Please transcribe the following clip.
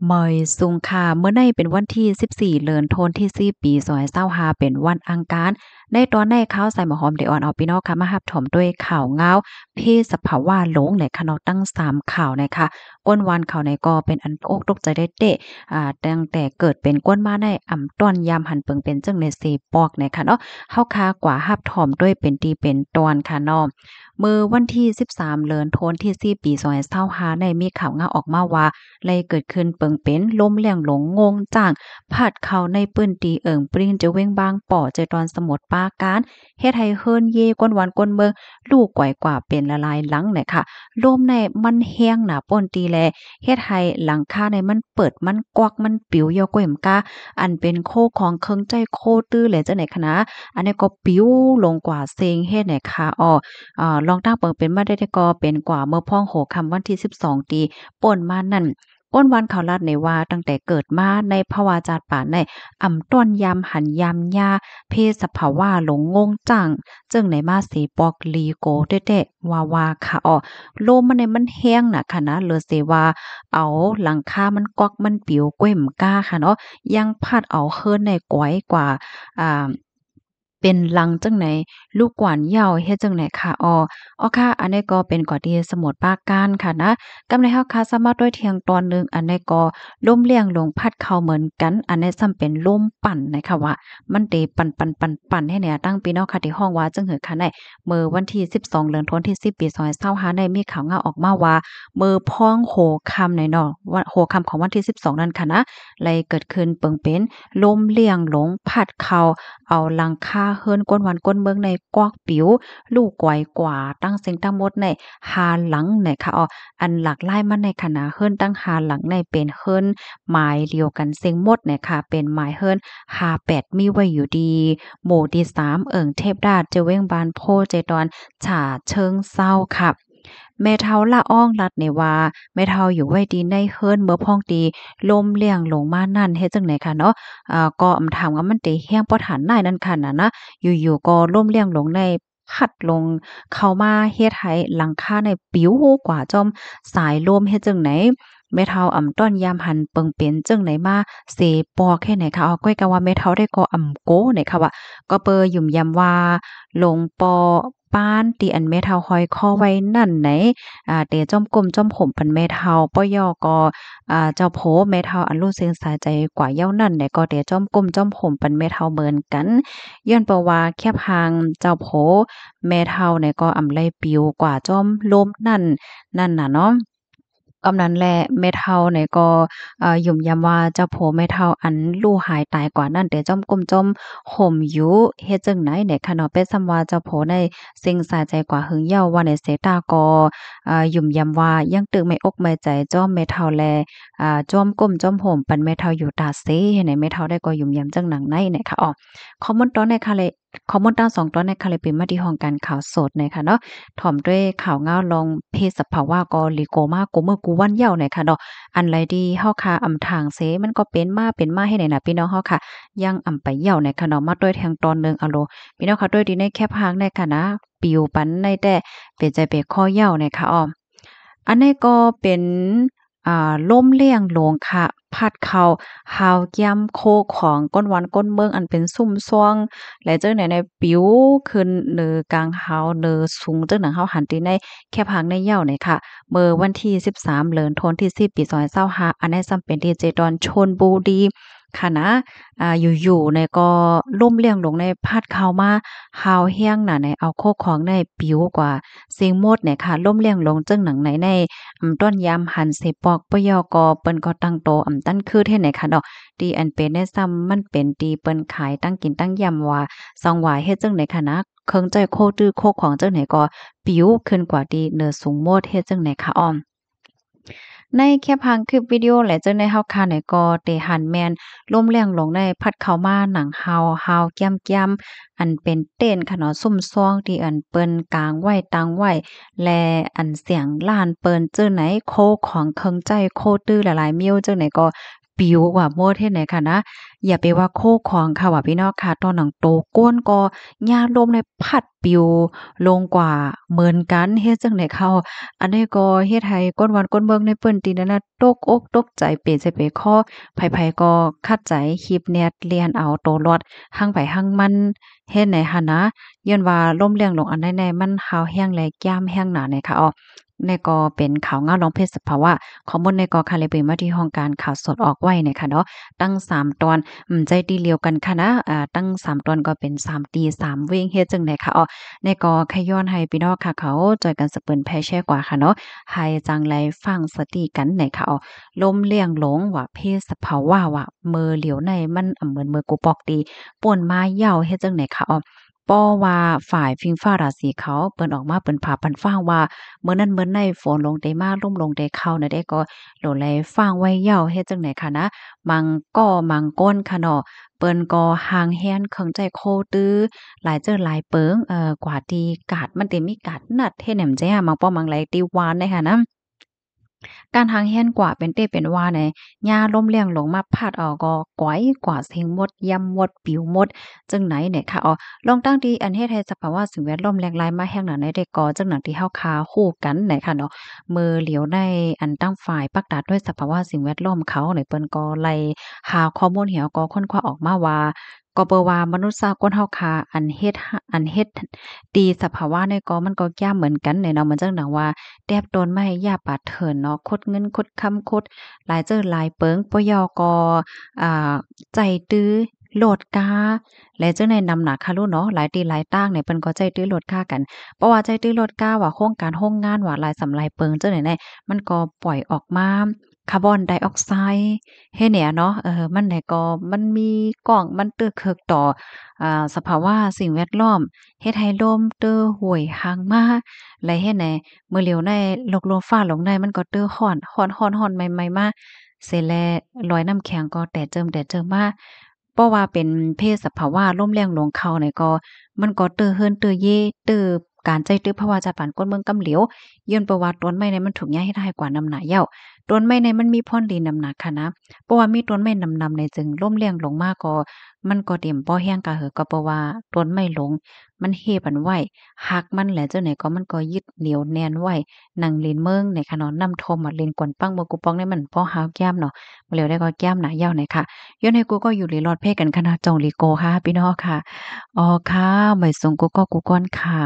เมยสุงค่ะเมื่อในเป็นวันที่14เดือนธันวาคมปี2025เป็นวันอังคารในตอนในข่าวใส่หมอหอมได้ออนเอาพี่น้องค่ะมารับชมด้วยข่าวเงาเพศสภาวะโลงในคะเนาะตั้ง3ข่าวนะคะก้นวันข่าวในก็เป็นอันอกตกใจได้เตะตั้งแต่เกิดเป็นก้นมาในต้อนยามหันเปิงเป็นจึงในเซปอกนะคะเนาะเฮาคากว่ารับถอมด้วยเป็นตีเป็นตอนค่ะเนาะมื้อวันที่13เดือนธันวาคมปี2025ได้มีข่าวเงาออกมาว่า เลยเกิดขึ้นเปิงเป็นลมแรงหลงงงจ้างพัดเข้าในปื้นตีเอิงปริ้งจะเว้งบางป่อใจตอนสมุทรปราการเฮ็ดให้เฮิรนเยก้นวันก้นเมืองลูกก่อยกว่าเป็นละลายหลังเนี่ยค่ะลมในมันแห้งหนาป่นตีแลเฮ็ดให้หลังคาในมันเปิดมันกวักมันปิวยอก้อยมกาอันเป็นโคของเคิงใจโคตื้อแหละจังไหนคะนะอันนี้ก็ปิวลงกว่าเซงเฮ็ดให้ค่ะลองตั้งเปิงเป็นมาได้ก็เป็นกว่าเมื่อพ่องโหคำวันที่12ตีป่นมานั่น ก้นวันเขาลาดในว่าตั้งแต่เกิดมาในภาวะจาดป่าในต้นยามหันยามยาเพศสภาวะหลงงงจังจึงในมาสีปอกลีโกเตะๆว่าค่ะลมมันในมันแห้งน่ะค่ะนะเลอเสว่าเอาหลังคามันกวักมันปิวก้วยมก้าค่ะเนาะยังพัดเอาเฮิรนในก๋อยกว่าอ่าเป็นลังจังไหนลูกกวานเหย้าเฮ็ดจังไหนค่ะค่ะอันนี้ก็เป็นกว่าที่สมุทรปราการค่ะนะ กำในเฮาคาสามารถด้วยเทียงตอนหนึ่งอันนี้ก็ล่มเลี่ยงลงพัดเข้าเหมือนกันอันนี้ซ้ำเป็นลมปั่นนะคะว่ามันเตปั่นให้เนี่ยตั้งพี่น้องค่ะที่ห้องว่าจังหือค่ะในเมื่อวันที่12เดือนธันวาคมปี2025ได้มีข่าวเงาออกมาว่ามื้อพ้องโหค่ำในเนาะวันโหค่ำของวันที่12นั่นค่ะนะเลยเกิดขึ้นเปิงเป็นลมเลี่ยงหลงพัดเข้าเอาหลังคาเฮิรนกวนวันกวนเมืองในกวากปิ๋วลูกกวยกว่าตั้งเสียงตั้งหมดในหาหลังในค่ะอันหลากหลายมาในคณะเฮิรนตั้งหาหลังในเป็นเฮิรนหมายเดียวกันเซ็งหมดเนี่ยค่ะเป็นหมายเฮิรน58มีไว้อยู่ดีหมู่ที่3เอิงเทพดาษเจเว้งบานโพใจตอนฉาเชิงเศร้าค่ะแม่เฒ่าละอ้องลัดเนี่ยว่าแม่เฒ่าอยู่ไว้ดีในเฮิรนเมื่อพ้องดีลมเลี่ยงลงมานั่นเฮ็ดจังไหนค่ะเนาะก็ถามว่ามันเตแห้งบ่ทันได้นั่นค่ะนะอยู่ๆก็ลมเลี่ยงลงในพัดลงเข้ามาเฮ็ดให้หลังคาในปิวกว่าจอม สายลมเฮ็ดจังไหนแม่เฒ่าต้อนยามหันเปิงเป็นจังไหนมาเสปอกแค่ไหนคะก้อยกะว่าแม่เฒ่าได้ก็โกเนี่ยค่ะว่าก็เปอยุ่มยำว่าหลงปอป้านที่อันแม่เฒ่าห้อยคอไว้นั่นไหนเตจ้อมก้มจ้อมผมเพิ่นแม่เฒ่าป้อยอก็เจ้าโผแม่เฒ่าอันรู้สึกสาใจกว่าเย้านั่นเนี่ยก็เตจ้อมก้มจ้อมผมเปิ้นแม่เฒ่าเหมือนกันย้อนเปาว่าแคบหางเจ้าโผแม่เฒ่าเนี่ยก็ไลปิวกว่าจ้อมลมนั่นน่ะเนาะ กำนั้นแหละแม่เฒ่าเนี่ยก็ยุ่มยำว่าเจ้าโผแม่เฒ่าอันลูหายตายกว่านั้นแต่จ้อมก้มจ้อมห่มอยู่เฮ็ดจั่งไหนเนี่ยค่ะเนาะเป็นส่ำว่าเจ้าโผได้สิ่งสาใจกว่าหึงเย้าว่าในเสตาก็ยุ่มยำว่ายังตึกไม่อกไม่ใจจ้อมแม่เฒ่าแลจ้อมก้มจ้อมห่มปันแม่เฒ่าอยู่ตาเซให้แม่เฒ่าได้ก็ยุ่มยำจั่งหนังในเนี่ยค่ะคอมเมนต์ตอนในค่ะเลยคอมเมนต์ตอน2ตอนในค่ะเลยเป็นมาที่ห้องการข่าวสดเนี่ยค่ะเนาะ ถ่อมด้วยข่าวเงาลองเพศสภาวะก็ลิโกมากูมือกูวันเหย้าหน่อยค่ะเนาะอันไรดีเฮาค่ะทางเสมันก็เป็นมาให้ไหนน่ะพี่น้องเฮาค่ะยังไปเหย้าในค่ะเนาะมาด้วยแทงตอนหนึ่งอะโลพี่น้องค่ะด้วยดีในแคบหางในค่ะนะปิวปันในแต่เป็นใจเปกข้อเหย้าในค่ะอันนี้ก็เป็นล่มเลี่ยงโลงค่ะพัดเข้าฮาวย่ำโคของก้นวันก้นเมืองอันเป็นซุ่มซ่วงและจังไหนในปิวขึ้นเหนือกลางฮาวเหนือสูงจังหนังเฮาหันติในแคบหางในเหย้าเนี่ยค่ะเมื่อวันที่13เดือนธันวาคมที่10ปี2025อันนี้จำเป็นที่เจดอนชลบุรีค่ะนะอยู่ๆเนี่ยก็ล่มเลี่ยงลงในพัดเข้ามาฮาวแห้งน่ะในเอาโคของในปิวกว่าเสียงหมดเนี่ยค่ะล่มเลี่ยงลงจังหนังใน ต้นยามหันเสปอกปยกเปิ้นก็ตั้งโตตั้นคือเท่ไหนคะดอกตีอันเป็นได้ซ้ำมันเป็นตีเปิ้นขายตั้งกินตั้งยำว่าซองหวายเฮ็ดจังได๋คะนะเคิงใจโคตื้อโคของจังไหนก็ปิวขึ้นกว่าดีเหนือสูงโมดเฮ็ดจังไหนคะในแค่พังคลิปวิดีโอและจังได้เฮาคาเนี่ยก็เตหันแม่นล่มแรงลงได้พัดเข้ามาหนังฮาวแก้มๆอันเป็นเต้นค่ะเนาะซุ่มซ่องที่อันเปิ้นกางไว้ตังไว้และอันเสียงล้านเปิ้นเจอไหนโคของเคิงใจโคตื้อหลายๆมิ้วจังไหนก็ ปิวว่าโมดเฮ็ดไหนค่ะนะอย่าไปว่าโคของค่ะว่าพี่น้องค่ะตอนหนังโตก้นก็หญ้าลมในพัดปิวลงกว่าเหมือนกันเฮ็ดจังได๋เขาอันนี้ก็เฮ็ดให้ก้นวันก้นเมืองในเปิ้นตินั้นน่ะตกอกตกใจเป็นใจไปคอไผๆก็คัดใจคลิปแนดเลียนเอาโตรอดหั่งไผหั่งมันเฮ็ดไหนหันนะย้อนว่าลมแรงลงอันใดแน่มันหาวแรงและย่ามแรงหนาเนี่ยค่ะอ้อในก็เป็นข่าวเงาลองเพศสภาวะข้อมูลในก็ค่ะเลยเปิดมาที่ห้องการข่าวสดออกไว้เนี่ยค่ะเนาะตั้ง3ตอนใจดีเลียวกันค่ะนะตั้ง3ตอนก็เป็น3ตี3เว้งเฮ็ดจังได๋ค่ะอ้อในก็ขย้อนให้พี่น้องค่ะเขาจอยกันสะเปิ้นแพ่แชร์กว่าค่ะเนาะให้จังไรฟังสติกันไหนค่ะอ้อลมเลี่ยงหลงว่าเพศสภาวะว่ามือเหลียวในมันเหมือนมือกูปอกดีป่นมาเหย้าเฮ็ดจังได๋ค่ะอ้อป้อว่าฝ่ายฟิงฟ้าราศีเขาเปิ้นออกมาเปิ้นพาปันฟ้างว่ามื้อนั้นมื้อในฝนลงได้มาลมลงได้เข้าน่ะได้ก็โหลแลฟ้างไว้เหย้าเฮ็ดจังได๋ค่ะนะมังก้อมังก้นค่ะเนาะเปิ้นก็ห่างแฮนเครื่องใจโคตื้อหลายเจอหลายเปิงกว่าที่กาดมันเต็มมีกาดนัดเฮ็ดแหนมแจ้มังป้อมังไหลติวานได้ค่ะนะ การหางแฮ้นกว่าเป็นเต้เป็นว่าในหญ้าล้มเลียงลงมาพาดเอาก็ก๋อยกว่าเสียงหมดยำหมดปิวหมดจังไหนเนี่ยค่ะอ๋อลองตั้งที่อันเฮ็ดให้สภาวะสิ่งแวดล้อมแรงหลายมาแฮ่งหนาในได้ก่อจังหนังที่เฮาคาคู่กันไหนค่ะเนาะมือเหลียวในอันตั้งฝ่ายปักดาดด้วยสภาวะสิ่งแวดล้อมเขาในเปิ้นก็ไล่หาข้อมูลเหี่ยวก็ค้นคว้าออกมาว่าก็เปว่ามนุษย์สากลเฮาคาอันเฮ็ดตีสภาวะในก็มันก็ย่ามเหมือนกันเนี่ยเนาะเหมือนจังหนังว่า แดบโดนไม้ย่าปาดเถินเนาะคดเงินคดคำคดหลายเจอหลายเปิงปยกอ่าใจตื้อโหลดกาและเจ้าในนำหนักค่ะลูกเนาะหลายตีหลายตั้งเนี่ยเปิ้นก็ใจตื้อโหลดค่ากันเพราะว่าใจตื้อโหลดกาว่าโครงการโรงงานว่าหลายสำหลายเปิงเจ้าไหนแน่มันก็ปล่อยออกมาคาร์บอนไดออกไซด์เฮ็ดเนี่ยเนาะมันไหนก็มันมีกล้องมันเตื้อเคิกต่อสภาวะสิ่งแวดล้อมเฮ็ดให้ลมเตื้อห่วยหางมาและเฮ็ดให้ มื้อเหลียวในลกลมฟ้าลงในมันก็เตื้อร้อนร้อนๆๆใหม่ๆมาเสร็จแล้วลอยน้ำแข็งก็แต่เจิมมาเพราะว่าเป็นเพศสภาวะลมแรงลงเขาเนี่ยก็มันก็เตื้อเฮิรนเตื้อเย่เตื้อการใจตื้อเพราะว่าจะปานก้นเมืองกำเหลียวย้อนเพราะว่าต้นไม้เนี่ยมันถูกย้ายเฮ็ดให้กว่าน้ำหนาเหย้าต้นไม้เนี่ยมันมีพรดีน้ำหนักค่ะนะเพราะว่ามีต้นไม้นำๆเนี่ยจึงลมแรงลงมาก็มันก็เตรียมบ่แรงกะเหิอก็เพราะว่าต้นไม้หลงมันเฮ็ดอันไว้หักมันแหละจังไหนก็มันก็ยึดเหนี่ยวแน่นไว้ หนังลีนเมืองในคะเนาะนำโทมอะเลนกวนปังบ่กูปองเนี่ยมันพอหาวแก้มเนาะบ่แล้วได้ก็แก้มหน้าเหย้าหน่อยค่ะย้อนให้กูก็อยู่หลีรอดเพ่กันคณะจองหลีโกค่ะพี่น้องค่ะอ๋อค่ะไม่ส่งกูก็กูก้อนค่ะ